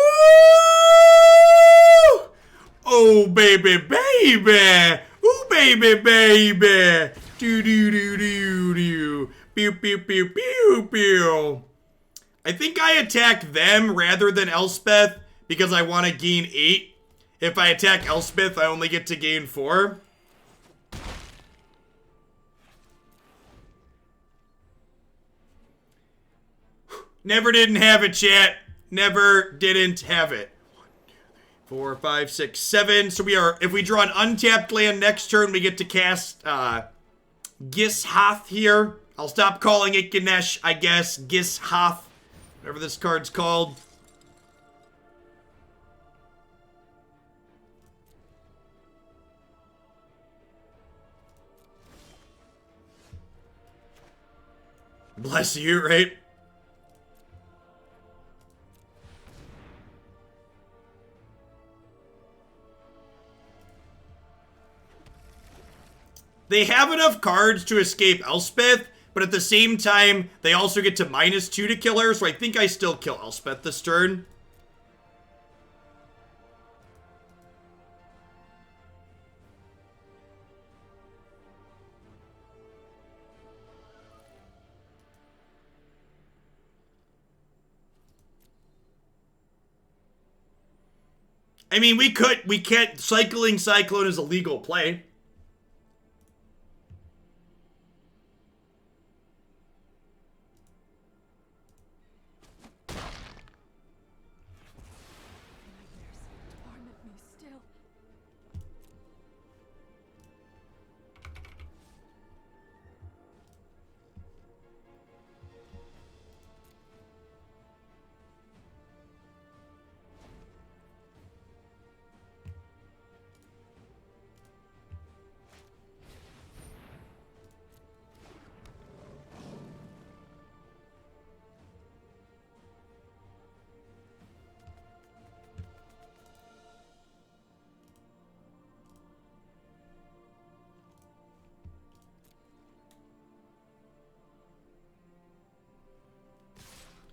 Speaker 1: Oh, baby, baby! Ooh, baby, baby! Do do do do do. Pew pew pew pew pew. I think I attack them rather than Elspeth because I want to gain 8. If I attack Elspeth, I only get to gain 4. Never didn't have it, chat. Never didn't have it. 1, 2, 3, 4, 5, 6, 7. So we are, if we draw an untapped land next turn, we get to cast Gishath here. I'll stop calling it Ganesh, I guess. Gishath. Whatever this card's called. Bless you, right? They have enough cards to escape Elspeth, but at the same time, they also get to -2 to kill her, so I think I still kill Elspeth this turn. I mean, we can't, Cycling Cyclone is a legal play.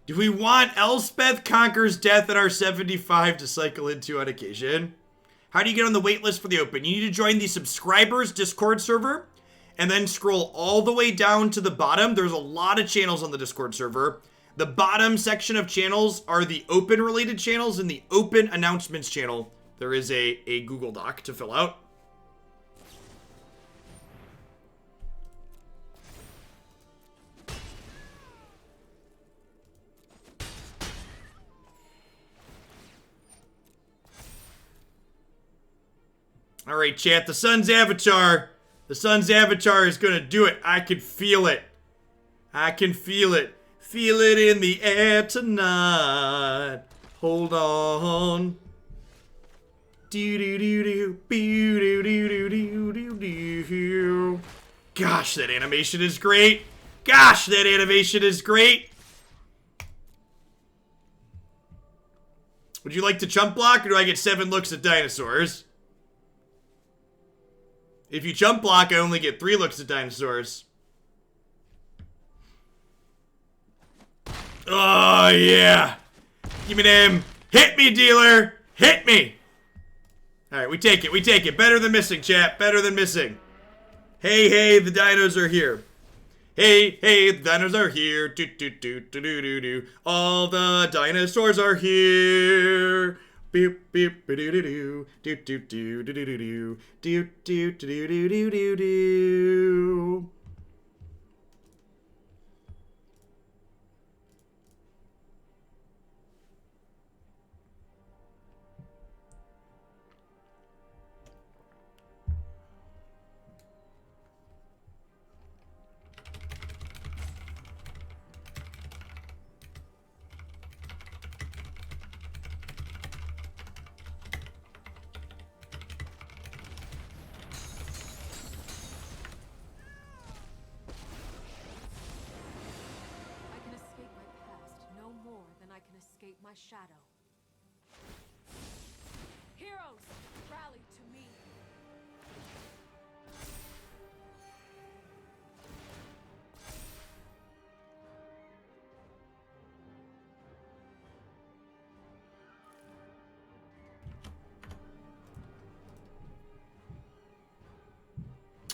Speaker 1: Do we want Elspeth Conquers Death at our 75 to cycle into on occasion? How do you get on the waitlist for the open? You need to join the subscribers Discord server and then scroll all the way down to the bottom. There's a lot of channels on the Discord server. The bottom section of channels are the open related channels, and the open announcements channel, there is a Google Doc to fill out. All right, chat, the sun's avatar. The sun's avatar is going to do it. I can feel it. I can feel it. Feel it in the air tonight. Hold on. Do do do do do do do do do do. Gosh, that animation is great. Gosh, that animation is great. Would you like to chump block, or do I get 7 looks at dinosaurs? If you chump block, I only get 3 looks at dinosaurs. Oh, yeah. Give me them. Hit me, dealer. Hit me. All right, we take it. We take it. Better than missing, chat. Better than missing. Hey, hey, the dinos are here. Hey, hey, the dinos are here. Do, do, do, do, do, do, do. All the dinosaurs are here. Beep beep do do do do do do do do do do do do do do do do.
Speaker 3: my shadow. Heroes, rally to me.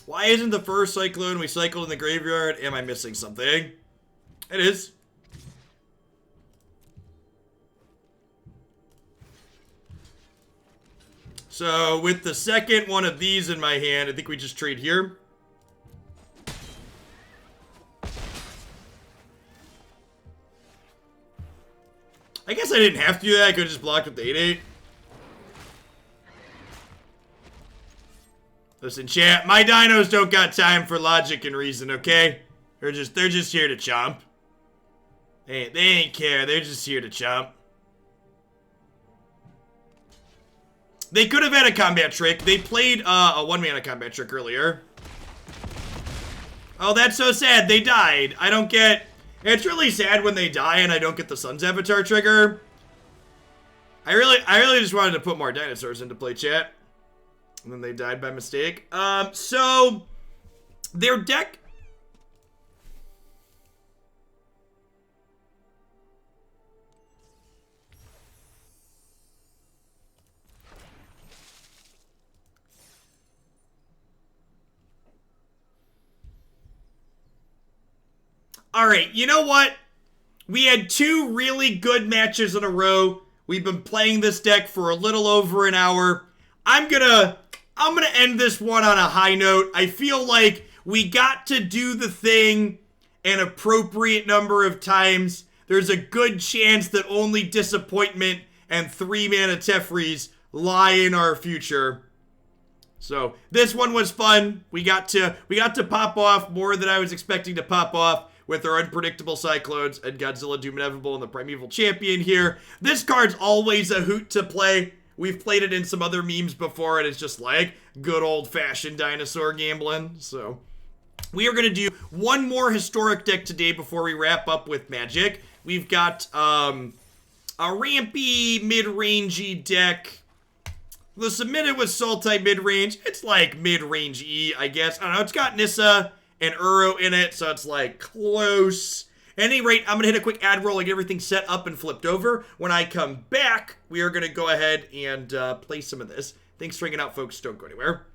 Speaker 1: Why isn't the first Cyclone we cycled in the graveyard? Am I missing something? It is. So with the second one of these in my hand, I think we just trade here. I guess I didn't have to do that. I could have just blocked with the 8/8. Listen, chat, my dinos don't got time for logic and reason, okay? They're just here to chomp. They ain't care. They're just here to chomp. They could have had a combat trick. They played a 1-mana combat trick earlier. Oh, that's so sad. They died. I don't get... It's really sad when they die and I don't get the Sun's Avatar trigger. I really just wanted to put more dinosaurs into play, chat. And then they died by mistake. So... Their deck... Alright, you know what? We had 2 really good matches in a row. We've been playing this deck for a little over an hour. I'm gonna end this one on a high note. I feel like we got to do the thing an appropriate number of times. There's a good chance that only disappointment and 3-mana Tefrees lie in our future. So, this one was fun. We got to pop off more than I was expecting to pop off with our Unpredictable Cyclones and Godzilla Doom Inevitable and the Primeval Champion here. This card's always a hoot to play. We've played it in some other memes before, and it's just like good old-fashioned dinosaur gambling. So, we are going to do one more historic deck today before we wrap up with Magic. We've got a rampy, mid-rangey deck. The submitted was Sultai mid-range. It's like mid-range-y, I guess. I don't know. It's got Nissa and Uro in it, so it's like close. At any rate, I'm going to hit a quick ad roll and get everything set up and flipped over. When I come back, we are going to go ahead and play some of this. Thanks for hanging out, folks. Don't go anywhere.